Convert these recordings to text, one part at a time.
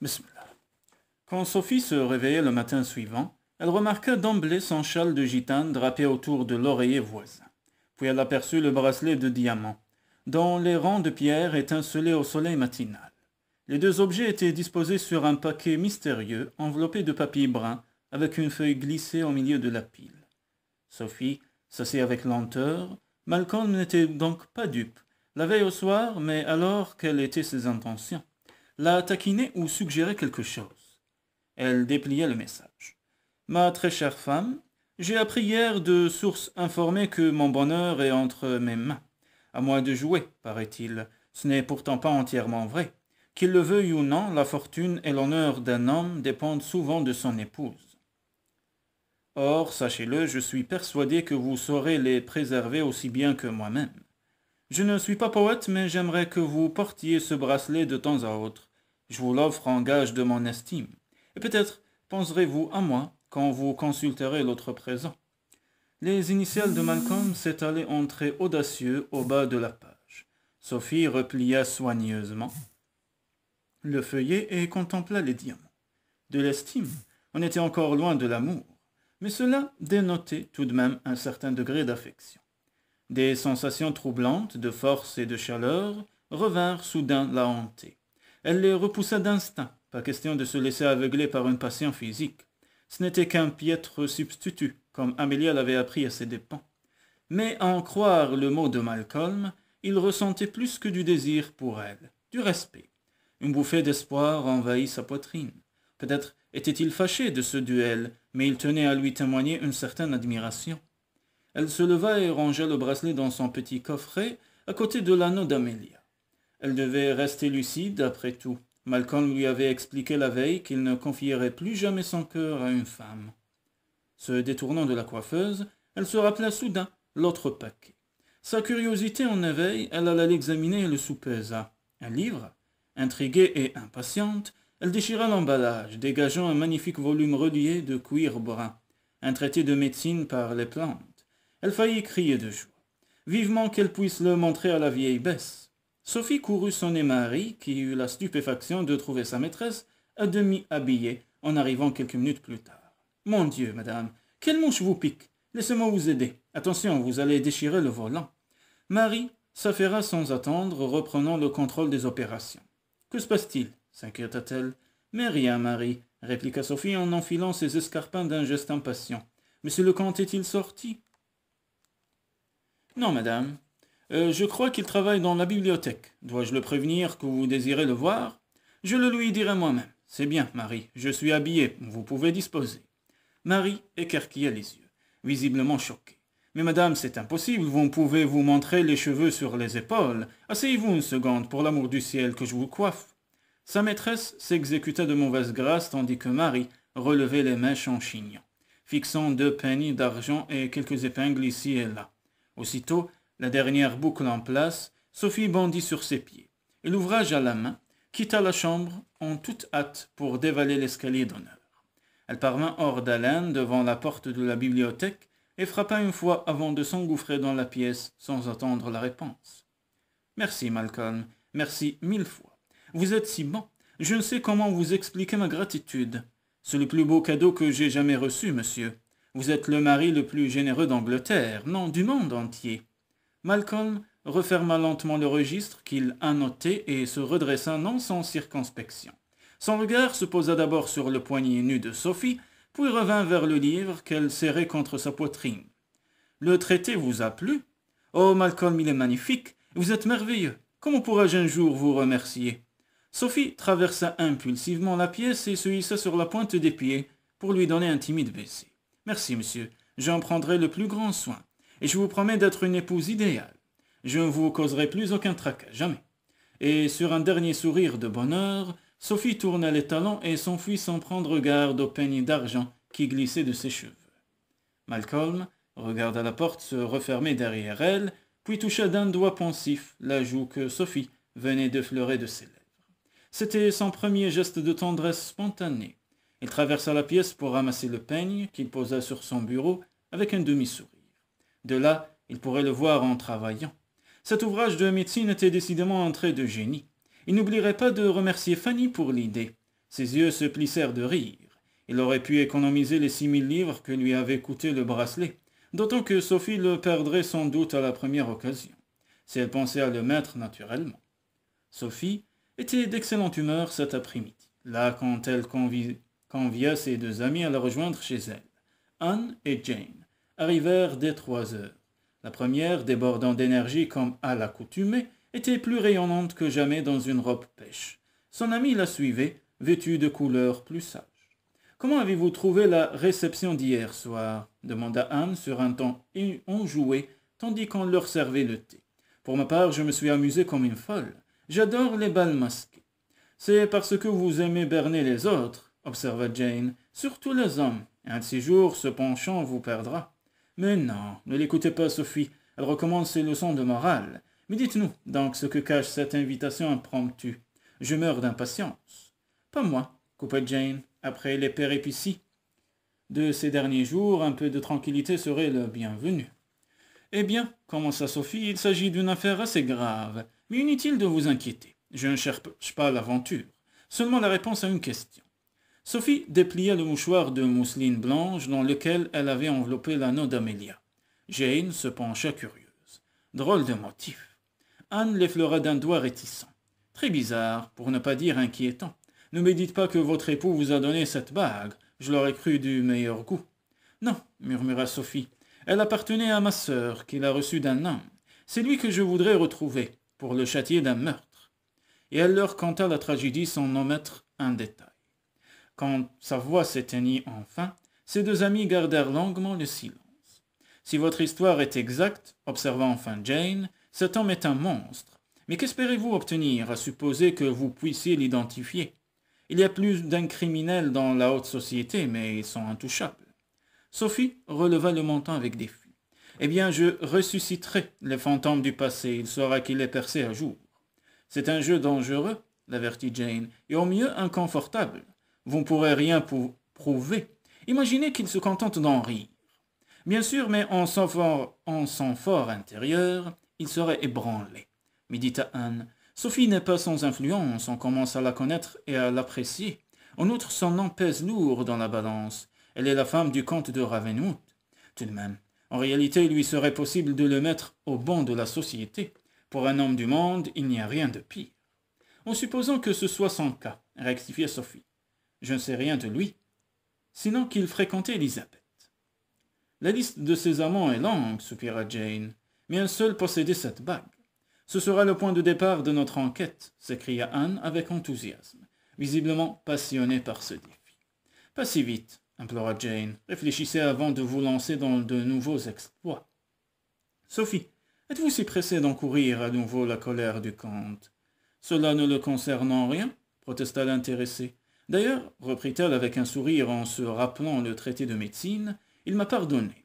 Bismillah. Quand Sophie se réveillait le matin suivant, elle remarqua d'emblée son châle de gitane drapé autour de l'oreiller voisin. Puis elle aperçut le bracelet de diamant, dont les rangs de pierre étincelaient au soleil matinal. Les deux objets étaient disposés sur un paquet mystérieux, enveloppé de papier brun, avec une feuille glissée au milieu de la pile. Sophie s'assit avec lenteur. Malcolm n'était donc pas dupe. La veille au soir, mais alors quelles étaient ses intentions? La taquiner ou suggérer quelque chose? Elle dépliait le message. Ma très chère femme, j'ai appris hier de sources informées que mon bonheur est entre mes mains. À moi de jouer, paraît-il. Ce n'est pourtant pas entièrement vrai. Qu'il le veuille ou non, la fortune et l'honneur d'un homme dépendent souvent de son épouse. Or, sachez-le, je suis persuadé que vous saurez les préserver aussi bien que moi-même. Je ne suis pas poète, mais j'aimerais que vous portiez ce bracelet de temps à autre. Je vous l'offre en gage de mon estime. Et peut-être penserez-vous à moi quand vous consulterez l'autre présent. Les initiales de Malcolm s'étalaient en traits audacieux au bas de la page. Sophie replia soigneusement le feuillet et contempla les diamants. De l'estime, on était encore loin de l'amour, mais cela dénotait tout de même un certain degré d'affection. Des sensations troublantes de force et de chaleur revinrent soudain la hanter. Elle les repoussa d'instinct, pas question de se laisser aveugler par une passion physique. Ce n'était qu'un piètre substitut, comme Amélia l'avait appris à ses dépens. Mais à en croire le mot de Malcolm, il ressentait plus que du désir pour elle, du respect. Une bouffée d'espoir envahit sa poitrine. Peut-être était-il fâché de ce duel, mais il tenait à lui témoigner une certaine admiration. Elle se leva et rangea le bracelet dans son petit coffret, à côté de l'anneau d'Amélia. Elle devait rester lucide, après tout. Malcolm lui avait expliqué la veille qu'il ne confierait plus jamais son cœur à une femme. Se détournant de la coiffeuse, elle se rappela soudain l'autre paquet. Sa curiosité en éveil, elle alla l'examiner et le soupesa. Un livre? Intriguée et impatiente, elle déchira l'emballage, dégageant un magnifique volume relié de cuir brun, un traité de médecine par les plantes. Elle faillit crier de joie. Vivement qu'elle puisse le montrer à la vieille Bess. Sophie courut sonner Marie, qui eut la stupéfaction de trouver sa maîtresse à demi habillée en arrivant quelques minutes plus tard. « Mon Dieu, madame, quelle mouche vous pique? Laissez-moi vous aider. Attention, vous allez déchirer le volant. » Marie s'affaira sans attendre, reprenant le contrôle des opérations. « Que se passe-t-il » s'inquiéta-t-elle. « Mais rien, Marie, » répliqua Sophie en enfilant ses escarpins d'un geste impatient. « Monsieur le comte est-il sorti ?»« Non, madame. Je crois qu'il travaille dans la bibliothèque. Dois-je le prévenir que vous désirez le voir? Je le lui dirai moi-même. C'est bien, Marie, je suis habillée, vous pouvez disposer. » Marie écarquilla les yeux, visiblement choquée. « Mais madame, c'est impossible, vous pouvez vous montrer les cheveux sur les épaules. Asseyez-vous une seconde, pour l'amour du ciel, que je vous coiffe. » Sa maîtresse s'exécuta de mauvaise grâce, tandis que Marie relevait les mèches en chignant, fixant 2 pennies d'argent et quelques épingles ici et là. Aussitôt, la dernière boucle en place, Sophie bondit sur ses pieds, et l'ouvrage à la main, quitta la chambre en toute hâte pour dévaler l'escalier d'honneur. Elle parvint hors d'haleine devant la porte de la bibliothèque et frappa une fois avant de s'engouffrer dans la pièce sans attendre la réponse. « Merci, Malcolm, merci 1000 fois. Vous êtes si bon, je ne sais comment vous expliquer ma gratitude. C'est le plus beau cadeau que j'ai jamais reçu, monsieur. Vous êtes le mari le plus généreux d'Angleterre, non, du monde entier. » Malcolm referma lentement le registre qu'il annotait et se redressa non sans circonspection. Son regard se posa d'abord sur le poignet nu de Sophie, puis revint vers le livre qu'elle serrait contre sa poitrine. « Le traité vous a plu? Oh, Malcolm, il est magnifique. Vous êtes merveilleux. Comment pourrais-je un jour vous remercier ?» Sophie traversa impulsivement la pièce et se hissa sur la pointe des pieds pour lui donner un timide baiser. « Merci, monsieur. J'en prendrai le plus grand soin. Et je vous promets d'être une épouse idéale. Je ne vous causerai plus aucun tracas, jamais. » Et sur un dernier sourire de bonheur, Sophie tourna les talons et s'enfuit sans prendre garde aux peignes d'argent qui glissaient de ses cheveux. Malcolm regarda la porte se refermer derrière elle, puis toucha d'un doigt pensif la joue que Sophie venait d'effleurer de ses lèvres. C'était son premier geste de tendresse spontanée. Il traversa la pièce pour ramasser le peigne qu'il posa sur son bureau avec un demi-sourire. De là, il pourrait le voir en travaillant. Cet ouvrage de médecine était décidément un trait de génie. Il n'oublierait pas de remercier Fanny pour l'idée. Ses yeux se plissèrent de rire. Il aurait pu économiser les 6 000 livres que lui avait coûté le bracelet, d'autant que Sophie le perdrait sans doute à la première occasion, si elle pensait à le mettre naturellement. Sophie était d'excellente humeur cet après-midi, là quand elle convia ses 2 amies à la rejoindre chez elle. Anne et Jane arrivèrent dès 3 heures. La première, débordant d'énergie comme à l'accoutumée, était plus rayonnante que jamais dans une robe pêche. Son amie la suivait, vêtue de couleurs plus sages. « Comment avez-vous trouvé la réception d'hier soir » demanda Anne sur un ton enjoué, tandis qu'on leur servait le thé. « Pour ma part, je me suis amusée comme une folle. J'adore les bals masqués. »« C'est parce que vous aimez berner les autres, » observa Jane, « surtout les hommes. Un de ces jours, ce penchant vous perdra. » « Mais non, ne l'écoutez pas, Sophie. Elle recommande ses leçons de morale. Mais dites-nous donc ce que cache cette invitation impromptue. Je meurs d'impatience. »« Pas moi, » coupa Jane. « Après les péripéties de ces derniers jours, un peu de tranquillité serait le bienvenu. »« Eh bien, commença Sophie, il s'agit d'une affaire assez grave. Mais inutile de vous inquiéter. Je ne cherche pas l'aventure. Seulement la réponse à une question. » Sophie déplia le mouchoir de mousseline blanche dans lequel elle avait enveloppé l'anneau d'Amélia. Jane se pencha curieuse. Drôle de motif. Anne l'effleura d'un doigt réticent. Très bizarre, pour ne pas dire inquiétant. Ne me dites pas que votre époux vous a donné cette bague. Je l'aurais cru du meilleur goût. Non, murmura Sophie. Elle appartenait à ma sœur, qui l'a reçue d'un homme. C'est lui que je voudrais retrouver, pour le châtier d'un meurtre. Et elle leur conta la tragédie sans omettre un détail. Quand sa voix s'éteignit enfin, ses 2 amies gardèrent longuement le silence. « Si votre histoire est exacte, observa enfin Jane, cet homme est un monstre. Mais qu'espérez-vous obtenir, à supposer que vous puissiez l'identifier? Il y a plus d'un criminel dans la haute société, mais ils sont intouchables. » Sophie releva le menton avec défi. « Eh bien, je ressusciterai les fantômes du passé, il saura qu'il est percé à jour. »« C'est un jeu dangereux, » l'avertit Jane, « et au mieux inconfortable. Vous ne pourrez rien prouver. Imaginez qu'il se contente d'en rire. Bien sûr, mais en son fort intérieur, il serait ébranlé. Médita Anne. Sophie n'est pas sans influence, on commence à la connaître et à l'apprécier. En outre, son nom pèse lourd dans la balance. Elle est la femme du comte de Ravenwood. Tout de même, en réalité, il lui serait possible de le mettre au banc de la société. Pour un homme du monde, il n'y a rien de pire. En supposant que ce soit son cas, rectifia Sophie. Je ne sais rien de lui, sinon qu'il fréquentait Élisabeth. La liste de ses amants est longue, soupira Jane, mais un seul possédait cette bague. Ce sera le point de départ de notre enquête, s'écria Anne avec enthousiasme, visiblement passionnée par ce défi. Pas si vite, implora Jane. Réfléchissez avant de vous lancer dans de nouveaux exploits. Sophie, êtes-vous si pressée d'encourir à nouveau la colère du comte? Cela ne le concerne en rien, protesta l'intéressée. D'ailleurs, reprit-elle avec un sourire en se rappelant le traité de médecine, il m'a pardonné.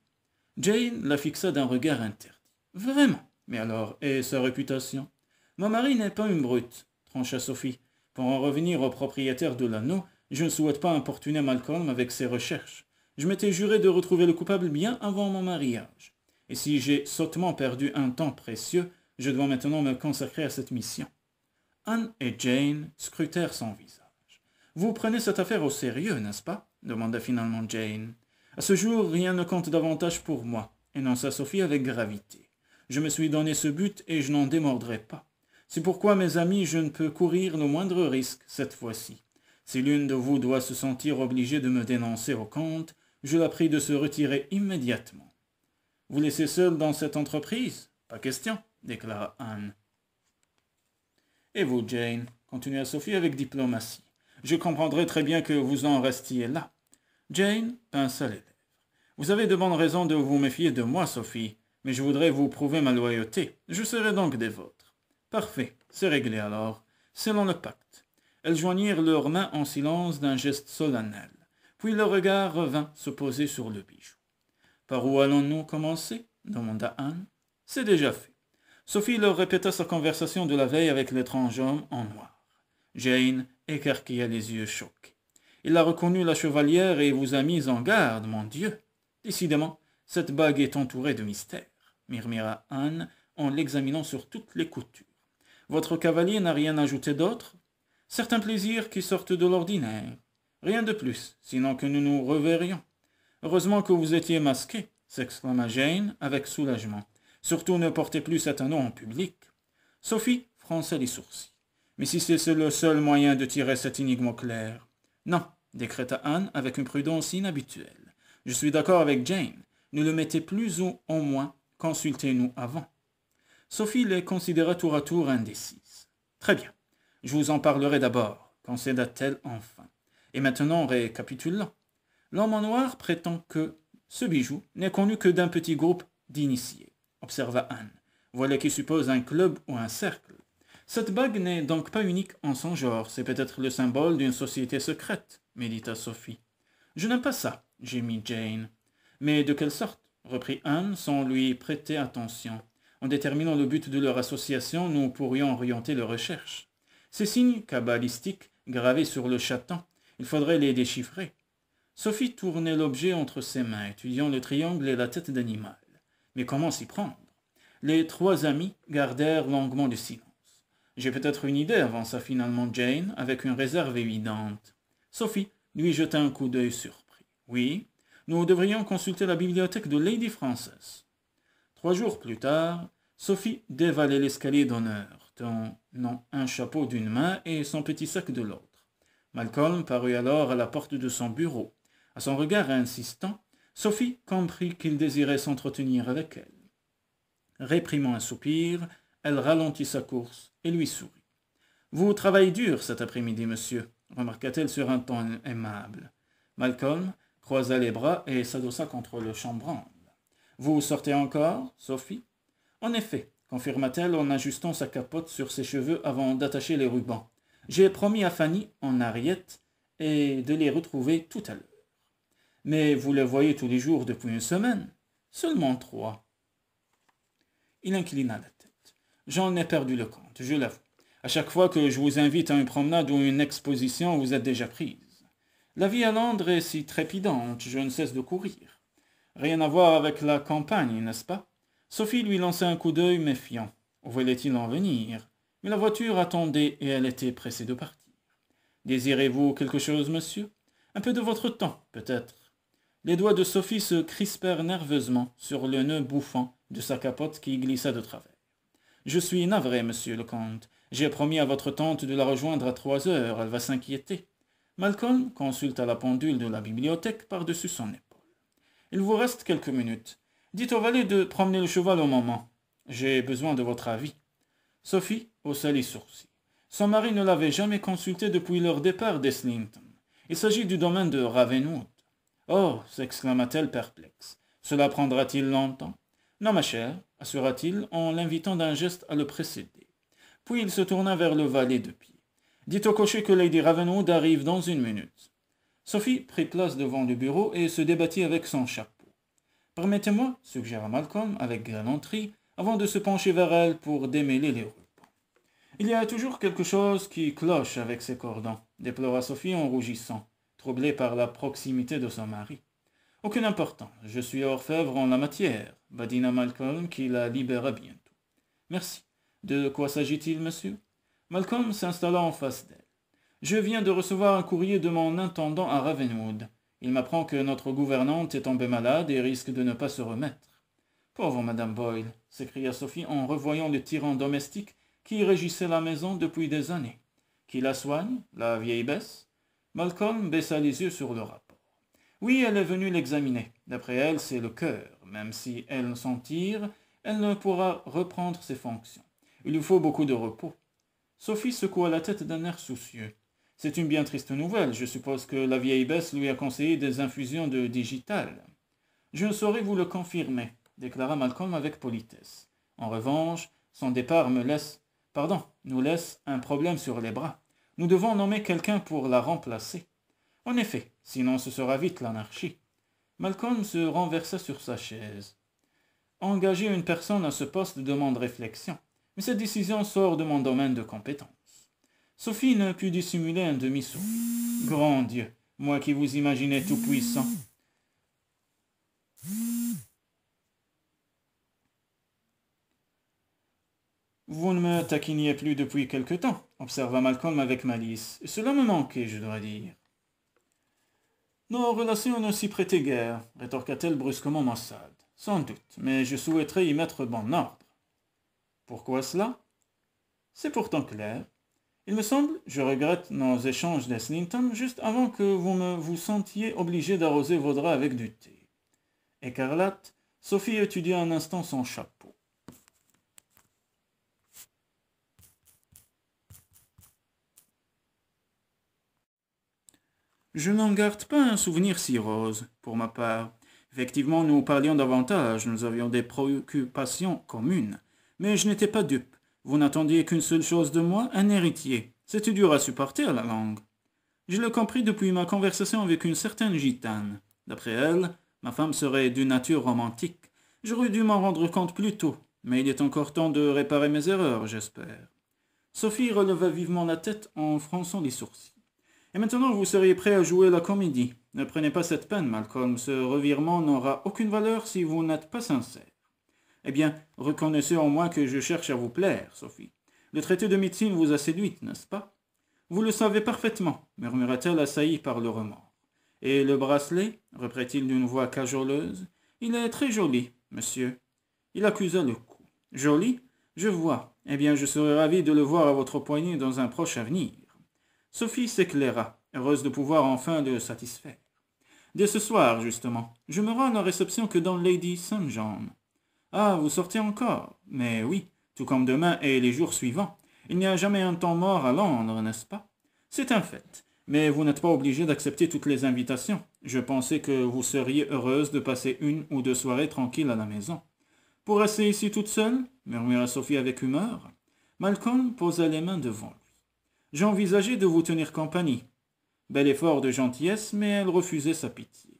Jane la fixa d'un regard interdit. Vraiment? Mais alors, et sa réputation? Mon mari n'est pas une brute, trancha Sophie. Pour en revenir au propriétaire de l'anneau, je ne souhaite pas importuner Malcolm avec ses recherches. Je m'étais juré de retrouver le coupable bien avant mon mariage. Et si j'ai sottement perdu un temps précieux, je dois maintenant me consacrer à cette mission. Anne et Jane scrutèrent son visage. Vous prenez cette affaire au sérieux, n'est-ce pas? Demanda finalement Jane. À ce jour, rien ne compte davantage pour moi, énonça Sophie avec gravité. Je me suis donné ce but et je n'en démordrai pas. C'est pourquoi, mes amis, je ne peux courir le moindre risque cette fois-ci. Si l'une de vous doit se sentir obligée de me dénoncer au comte, je la prie de se retirer immédiatement. Vous laissez seule dans cette entreprise? Pas question, déclara Anne. Et vous, Jane, continua Sophie avec diplomatie. Je comprendrai très bien que vous en restiez là. Jane pinça les lèvres. Vous avez de bonnes raisons de vous méfier de moi, Sophie, mais je voudrais vous prouver ma loyauté. Je serai donc des vôtres. Parfait, c'est réglé alors, selon le pacte. Elles joignirent leurs mains en silence d'un geste solennel. Puis le regard revint se poser sur le bijou. Par où allons-nous commencer? Demanda Anne. C'est déjà fait. Sophie leur répéta sa conversation de la veille avec l'étrange homme en noir. Jane écarquilla les yeux choqués. Il a reconnu la chevalière et vous a mis en garde, mon Dieu. Décidément, cette bague est entourée de mystère, murmura Anne en l'examinant sur toutes les coutures. Votre cavalier n'a rien ajouté d'autre? Certains plaisirs qui sortent de l'ordinaire. Rien de plus, sinon que nous nous reverrions. Heureusement que vous étiez masqué, s'exclama Jane avec soulagement. Surtout ne portez plus cet anneau en public. Sophie fronça les sourcils. Mais si c'est le seul moyen de tirer cette énigme au clair. Non, décréta Anne avec une prudence inhabituelle. Je suis d'accord avec Jane. Ne le mettez plus ou au moins, consultez-nous avant. Sophie les considéra tour à tour indécises. Très bien, je vous en parlerai d'abord, concéda-t-elle enfin. Et maintenant, récapitulons. L'homme en noir prétend que ce bijou n'est connu que d'un petit groupe d'initiés, observa Anne. Voilà qui suppose un club ou un cercle. Cette bague n'est donc pas unique en son genre, c'est peut-être le symbole d'une société secrète, médita Sophie. Je n'aime pas ça, gémit Jane. Mais de quelle sorte reprit Anne sans lui prêter attention. En déterminant le but de leur association, nous pourrions orienter leurs recherches. Ces signes cabalistiques gravés sur le châtain, il faudrait les déchiffrer. Sophie tournait l'objet entre ses mains, étudiant le triangle et la tête d'animal. Mais comment s'y prendre? Les trois amis gardèrent longuement le silence. J'ai peut-être une idée, avança finalement Jane, avec une réserve évidente. Sophie lui jeta un coup d'œil surpris. Oui, nous devrions consulter la bibliothèque de Lady Frances. 3 jours plus tard, Sophie dévalait l'escalier d'honneur, tenant un chapeau d'une main et son petit sac de l'autre. Malcolm parut alors à la porte de son bureau. À son regard insistant, Sophie comprit qu'il désirait s'entretenir avec elle. Réprimant un soupir, elle ralentit sa course et lui sourit. « Vous travaillez dur cet après-midi, monsieur, » remarqua-t-elle sur un ton aimable. Malcolm croisa les bras et s'adossa contre le chambranle. « Vous sortez encore, Sophie ?» « En effet, » confirma-t-elle en ajustant sa capote sur ses cheveux avant d'attacher les rubans. « J'ai promis à Fanny, en Harriet, et de les retrouver tout à l'heure. »« Mais vous les voyez tous les jours depuis une semaine ?»« Seulement 3. » Il inclina la tête. « J'en ai perdu le compte, je l'avoue. À chaque fois que je vous invite à une promenade ou une exposition, vous êtes déjà prise. La vie à Londres est si trépidante, je ne cesse de courir. Rien à voir avec la campagne, n'est-ce pas ?» Sophie lui lança un coup d'œil méfiant. Où voulait-il en venir? Mais la voiture attendait et elle était pressée de partir. « Désirez-vous quelque chose, monsieur? Un peu de votre temps, peut-être. » Les doigts de Sophie se crispèrent nerveusement sur le nœud bouffant de sa capote qui glissa de travers. « Je suis navré, monsieur le comte. J'ai promis à votre tante de la rejoindre à 3 heures. Elle va s'inquiéter. » Malcolm consulta la pendule de la bibliothèque par-dessus son épaule. « Il vous reste quelques minutes. Dites au valet de promener le cheval au moment. J'ai besoin de votre avis. » Sophie haussa les sourcils. Son mari ne l'avait jamais consulté depuis leur départ d'Islington. Il s'agit du domaine de Ravenwood. « Oh » s'exclama-t-elle perplexe. « Cela prendra-t-il longtemps ?»« Non, ma chère, » assura-t-il en l'invitant d'un geste à le précéder. Puis il se tourna vers le valet de pied. « Dites au cocher que Lady Ravenwood arrive dans 1 minute. » Sophie prit place devant le bureau et se débattit avec son chapeau. « Permettez-moi, » suggéra Malcolm avec galanterie, avant de se pencher vers elle pour démêler les rubans. « Il y a toujours quelque chose qui cloche avec ces cordons, » déplora Sophie en rougissant, troublée par la proximité de son mari. « Aucune importance, je suis orfèvre en la matière, » badina Malcolm qui la libéra bientôt. « Merci. De quoi s'agit-il, monsieur ?» Malcolm s'installa en face d'elle. « Je viens de recevoir un courrier de mon intendant à Ravenwood. Il m'apprend que notre gouvernante est tombée malade et risque de ne pas se remettre. »« Pauvre Madame Boyle !» s'écria Sophie en revoyant le tyran domestique qui régissait la maison depuis des années. « Qui la soigne, la vieille Bess ?» Malcolm baissa les yeux sur le rapport. « Oui, elle est venue l'examiner. D'après elle, c'est le cœur. Même si elle s'en tire, elle ne pourra reprendre ses fonctions. Il lui faut beaucoup de repos. » Sophie secoua la tête d'un air soucieux. « C'est une bien triste nouvelle. Je suppose que la vieille Bess lui a conseillé des infusions de digital. »« Je ne saurais vous le confirmer, » déclara Malcolm avec politesse. « En revanche, son départ nous laisse un problème sur les bras. Nous devons nommer quelqu'un pour la remplacer. » « En effet, sinon ce sera vite l'anarchie. » Malcolm se renversa sur sa chaise. « Engager une personne à ce poste demande réflexion, mais cette décision sort de mon domaine de compétence. » Sophie ne put dissimuler un demi-sourire. « Grand Dieu, moi qui vous imaginais tout-puissant. » « Vous ne me taquiniez plus depuis quelque temps, observa Malcolm avec malice, et cela me manquait, je dois dire. Nos relations ne s'y prêtaient guère, rétorqua-t-elle brusquement maussade. Sans doute, mais je souhaiterais y mettre bon ordre. Pourquoi cela? C'est pourtant clair. Il me semble, je regrette nos échanges d'Eslington juste avant que vous sentiez obligé d'arroser vos draps avec du thé. Écarlate, Sophie étudia un instant son chapeau. Je n'en garde pas un souvenir si rose, pour ma part. Effectivement, nous parlions davantage, nous avions des préoccupations communes. Mais je n'étais pas dupe. Vous n'attendiez qu'une seule chose de moi, un héritier. C'était dur à supporter à la longue. Je l'ai compris depuis ma conversation avec une certaine gitane. D'après elle, ma femme serait d'une nature romantique. J'aurais dû m'en rendre compte plus tôt, mais il est encore temps de réparer mes erreurs, j'espère. Sophie releva vivement la tête en fronçant les sourcils. Et maintenant, vous seriez prêt à jouer la comédie. Ne prenez pas cette peine, Malcolm. Ce revirement n'aura aucune valeur si vous n'êtes pas sincère. Eh bien, reconnaissez en moi que je cherche à vous plaire, Sophie. Le traité de médecine vous a séduite, n'est-ce pas? Vous le savez parfaitement, murmura-t-elle assaillie par le remords. Et le bracelet, reprit-il d'une voix cajoleuse, il est très joli, monsieur. Il accusa le cou. Joli? Je vois. Eh bien, je serai ravi de le voir à votre poignet dans un proche avenir. Sophie s'éclaira, heureuse de pouvoir enfin le satisfaire. Dès ce soir, justement, je me rends à la réception que dans Lady St. John. Ah, vous sortez encore? Mais oui, tout comme demain et les jours suivants. Il n'y a jamais un temps mort à Londres, n'est-ce pas? C'est un fait. Mais vous n'êtes pas obligé d'accepter toutes les invitations. Je pensais que vous seriez heureuse de passer une ou deux soirées tranquilles à la maison. Pour rester ici toute seule? Murmura Sophie avec humeur. Malcolm posa les mains devant lui. J'envisageais de vous tenir compagnie. Bel effort de gentillesse, mais elle refusait sa pitié.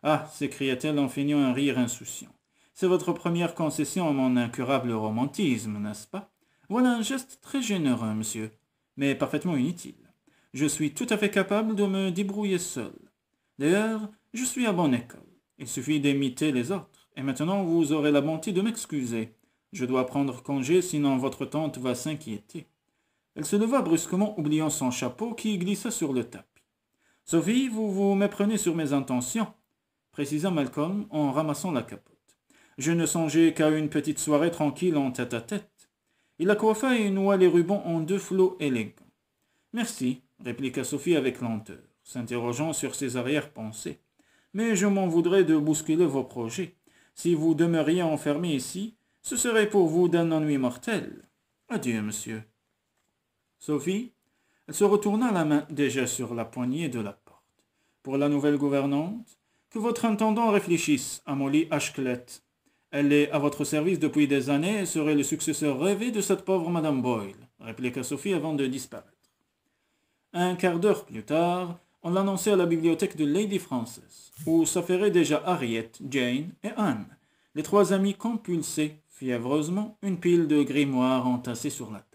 Ah, s'écria-t-elle en feignant un rire insouciant. C'est votre première concession à mon incurable romantisme, n'est-ce pas? Voilà un geste très généreux, monsieur, mais parfaitement inutile. Je suis tout à fait capable de me débrouiller seul. D'ailleurs, je suis à bonne école. Il suffit d'imiter les autres. Et maintenant, vous aurez la bonté de m'excuser. Je dois prendre congé, sinon votre tante va s'inquiéter. Elle se leva brusquement, oubliant son chapeau qui glissa sur le tapis. Sophie, vous vous méprenez sur mes intentions, précisa Malcolm en ramassant la capote. Je ne songeais qu'à une petite soirée tranquille en tête-à-tête. Il la coiffa et noua les rubans en deux flots élégants. Merci, répliqua Sophie avec lenteur, s'interrogeant sur ses arrière-pensées. Mais je m'en voudrais de bousculer vos projets. Si vous demeuriez enfermé ici, ce serait pour vous d'un ennui mortel. Adieu, monsieur. Sophie, elle se retourna la main déjà sur la poignée de la porte. Pour la nouvelle gouvernante, que votre intendant réfléchisse à Molly Ashclett. Elle est à votre service depuis des années et serait le successeur rêvé de cette pauvre Madame Boyle, répliqua Sophie avant de disparaître. Un quart d'heure plus tard, on l'annonçait à la bibliothèque de Lady Frances, où s'affairaient déjà Harriet, Jane et Anne. Les trois amies compulsaient, fiévreusement, une pile de grimoires entassés sur la table.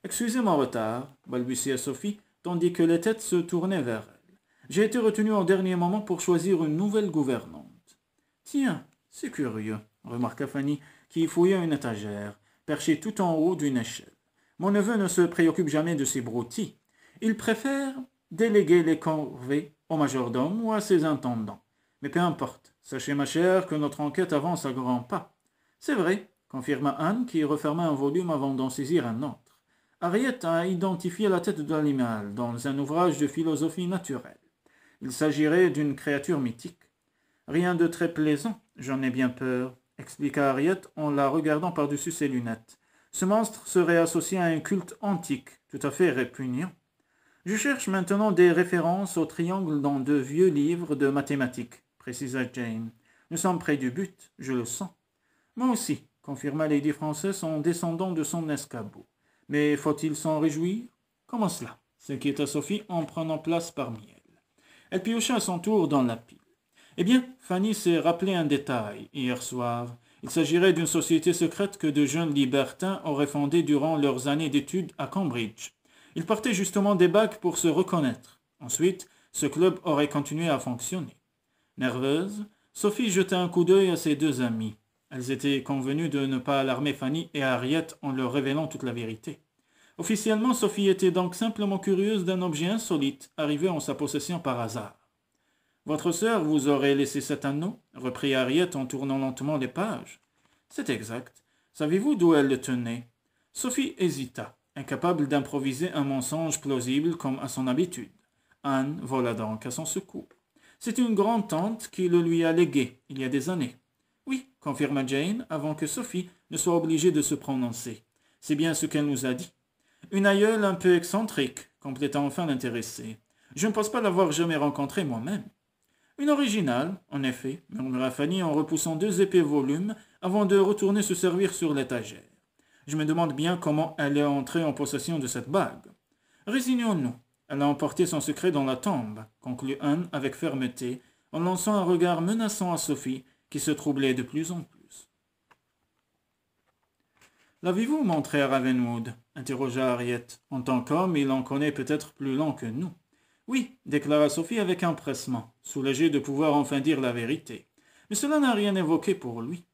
Excusez mon retard, balbutia Sophie, tandis que les têtes se tournaient vers elle. J'ai été retenue au dernier moment pour choisir une nouvelle gouvernante. Tiens, c'est curieux, remarqua Fanny, qui fouilla une étagère, perchée tout en haut d'une échelle. Mon neveu ne se préoccupe jamais de ses broutilles. Il préfère déléguer les corvées au majordome ou à ses intendants. Mais peu importe, sachez ma chère que notre enquête avance à grands pas. C'est vrai, confirma Anne, qui referma un volume avant d'en saisir un autre. Harriet a identifié la tête de l'animal dans un ouvrage de philosophie naturelle. Il s'agirait d'une créature mythique. Rien de très plaisant, j'en ai bien peur, expliqua Harriet en la regardant par-dessus ses lunettes. Ce monstre serait associé à un culte antique, tout à fait répugnant. Je cherche maintenant des références au triangle dans de vieux livres de mathématiques, précisa Jane. Nous sommes près du but, je le sens. Moi aussi, confirma Lady Frances en descendant de son escabeau. Mais faut-il s'en réjouir? Comment cela? S'inquiéta Sophie en prenant place parmi elles. Elle piocha à son tour dans la pile. Eh bien, Fanny s'est rappelé un détail hier soir. Il s'agirait d'une société secrète que de jeunes libertins auraient fondée durant leurs années d'études à Cambridge. Ils portaient justement des bacs pour se reconnaître. Ensuite, ce club aurait continué à fonctionner. Nerveuse, Sophie jeta un coup d'œil à ses deux amies. Elles étaient convenues de ne pas alarmer Fanny et Harriet en leur révélant toute la vérité. Officiellement, Sophie était donc simplement curieuse d'un objet insolite arrivé en sa possession par hasard. « Votre sœur vous aurait laissé cet anneau » reprit Harriet en tournant lentement les pages. « C'est exact. Savez-vous d'où elle le tenait » Sophie hésita, incapable d'improviser un mensonge plausible comme à son habitude. Anne vola donc à son secours. « C'est une grande-tante qui le lui a légué, il y a des années. »« Oui, » confirma Jane, avant que Sophie ne soit obligée de se prononcer. « C'est bien ce qu'elle nous a dit. »« Une aïeule un peu excentrique, » compléta enfin l'intéressé. « Je ne pense pas l'avoir jamais rencontrée moi-même. »« Une originale, en effet, » murmura Fanny en repoussant 2 épais volumes avant de retourner se servir sur l'étagère. « Je me demande bien comment elle est entrée en possession de cette bague. »« Résignons-nous. Elle a emporté son secret dans la tombe, » conclut Anne avec fermeté, en lançant un regard menaçant à Sophie, qui se troublait de plus en plus. « L'avez-vous montré à Ravenwood » interrogea Harriet. « En tant qu'homme, il en connaît peut-être plus long que nous. »« Oui, » déclara Sophie avec empressement, soulagée de pouvoir enfin dire la vérité. « Mais cela n'a rien évoqué pour lui. »«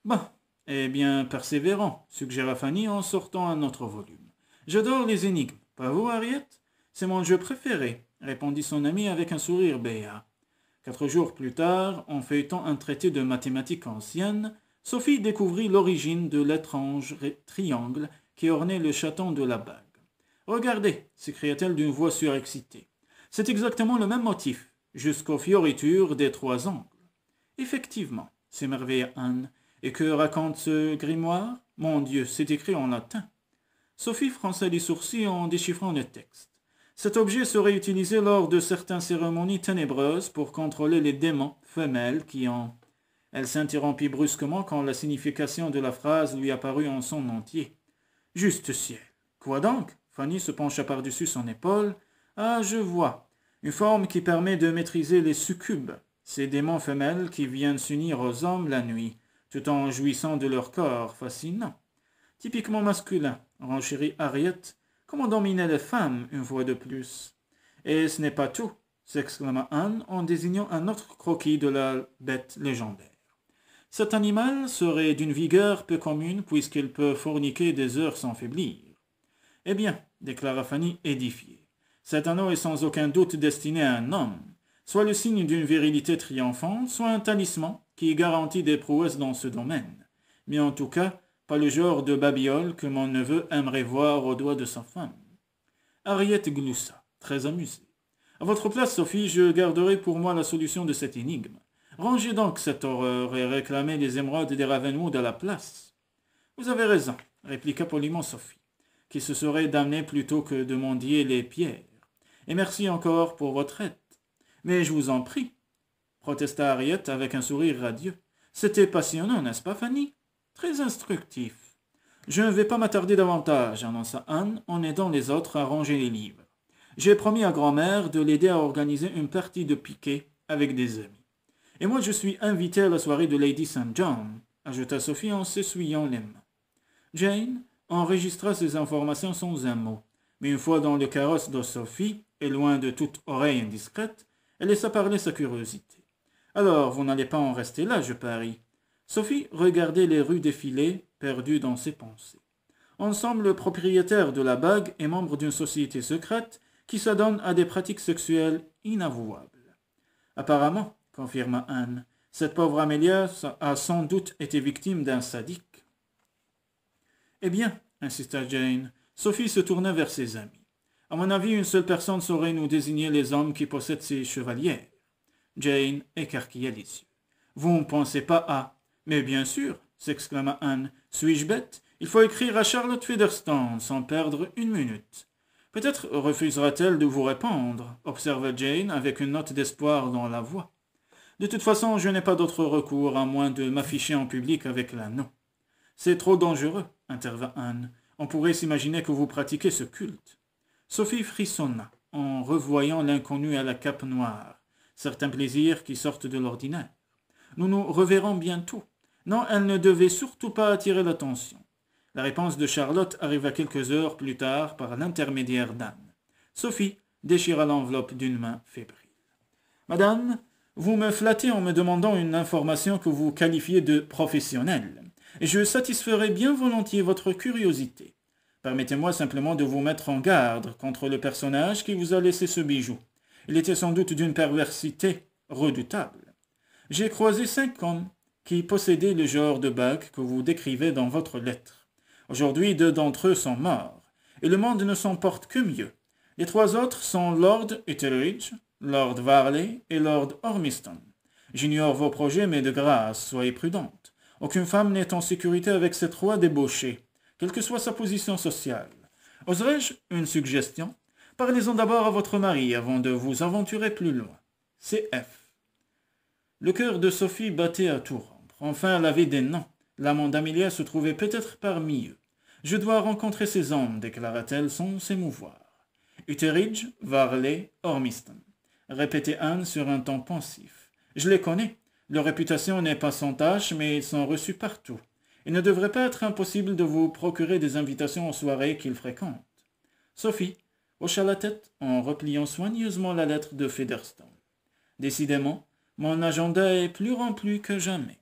Bah, eh bien, persévérant, » suggéra Fanny en sortant un autre volume. « J'adore les énigmes, pas vous, Harriet ? C'est mon jeu préféré, » répondit son amie avec un sourire béat. 4 jours plus tard, en feuilletant un traité de mathématiques anciennes, Sophie découvrit l'origine de l'étrange triangle qui ornait le chaton de la bague. « Regardez » s'écria-t-elle d'une voix surexcitée. « C'est exactement le même motif, jusqu'aux fioritures des 3 angles. »« Effectivement, » s'émerveilla Anne. « Et que raconte ce grimoire ? Mon Dieu, c'est écrit en latin. » Sophie fronça les sourcils en déchiffrant le texte. Cet objet serait utilisé lors de certaines cérémonies ténébreuses pour contrôler les démons femelles qui en... Elle s'interrompit brusquement quand la signification de la phrase lui apparut en son entier. « Juste ciel. Quoi donc ?» Fanny se pencha par-dessus son épaule. « Ah, je vois. Une forme qui permet de maîtriser les succubes, ces démons femelles qui viennent s'unir aux hommes la nuit, tout en jouissant de leur corps fascinant. Typiquement masculin, renchérit Harriet. Comment dominer les femmes, une fois de plus ? Et ce n'est pas tout, s'exclama Anne en désignant un autre croquis de la bête légendaire. Cet animal serait d'une vigueur peu commune puisqu'il peut forniquer des heures sans faiblir. Eh bien, déclara Fanny édifiée, cet anneau est sans aucun doute destiné à un homme, soit le signe d'une virilité triomphante, soit un talisman qui garantit des prouesses dans ce domaine. Mais en tout cas, pas le genre de babiole que mon neveu aimerait voir au doigt de sa femme. Harriet gloussa, très amusée. À votre place, Sophie, je garderai pour moi la solution de cette énigme. Rangez donc cette horreur et réclamez les émeraudes des Ravenwood à la place. Vous avez raison, répliqua poliment Sophie, qui se serait damnée plutôt que de mendier les pierres. Et merci encore pour votre aide. Mais je vous en prie, protesta Harriet avec un sourire radieux. C'était passionnant, n'est-ce pas, Fanny ? Très instructif. Je ne vais pas m'attarder davantage, annonça Anne en aidant les autres à ranger les livres. J'ai promis à grand-mère de l'aider à organiser une partie de piquet avec des amis. Et moi je suis invitée à la soirée de Lady St. John, ajouta Sophie en s'essuyant les mains. Jane enregistra ces informations sans un mot, mais une fois dans le carrosse de Sophie, et loin de toute oreille indiscrète, elle laissa parler sa curiosité. Alors, vous n'allez pas en rester là, je parie. Sophie regardait les rues défiler, perdue dans ses pensées. On semble propriétaire de la bague et membre d'une société secrète qui s'adonne à des pratiques sexuelles inavouables. Apparemment, confirma Anne, cette pauvre Amélia a sans doute été victime d'un sadique. Eh bien, insista Jane, Sophie se tourna vers ses amis. À mon avis, une seule personne saurait nous désigner les hommes qui possèdent ces chevalières. Jane écarquilla les yeux. Vous ne pensez pas à... Mais bien sûr, s'exclama Anne. Suis-je bête ? Il faut écrire à Charlotte Featherstone sans perdre une minute. Peut-être refusera-t-elle de vous répondre, observa Jane avec une note d'espoir dans la voix. De toute façon, je n'ai pas d'autre recours à moins de m'afficher en public avec l'anneau. C'est trop dangereux, intervint Anne. On pourrait s'imaginer que vous pratiquez ce culte. Sophie frissonna en revoyant l'inconnu à la cape noire, certains plaisirs qui sortent de l'ordinaire. Nous nous reverrons bientôt. Non, elle ne devait surtout pas attirer l'attention. La réponse de Charlotte arriva quelques heures plus tard par l'intermédiaire d'Anne. Sophie déchira l'enveloppe d'une main fébrile. « Madame, Vous me flattez en me demandant une information que vous qualifiez de professionnelle, et je satisferai bien volontiers votre curiosité. Permettez-moi simplement de vous mettre en garde contre le personnage qui vous a laissé ce bijou. Il était sans doute d'une perversité redoutable. J'ai croisé 5 hommes qui possédaient le genre de bague que vous décrivez dans votre lettre. Aujourd'hui, 2 d'entre eux sont morts, et le monde ne s'en porte que mieux. Les 3 autres sont Lord Etheridge, Lord Varley et Lord Ormiston. J'ignore vos projets, mais de grâce, soyez prudente. Aucune femme n'est en sécurité avec ces 3 débauchés, quelle que soit sa position sociale. Oserais-je une suggestion? Parlez-en d'abord à votre mari avant de vous aventurer plus loin. C.F. Le cœur de Sophie battait à tout rompre. Enfin, elle avait des noms. L'amant d'Amelia se trouvait peut-être parmi eux. Je dois rencontrer ces hommes, déclara-t-elle sans s'émouvoir. Etheridge, Varley, Ormiston, répétait Anne sur un ton pensif. Je les connais. Leur réputation n'est pas sans tache, mais ils sont reçus partout. Il ne devrait pas être impossible de vous procurer des invitations aux soirées qu'ils fréquentent. Sophie hocha la tête en repliant soigneusement la lettre de Featherstone. Décidément, mon agenda est plus rempli que jamais.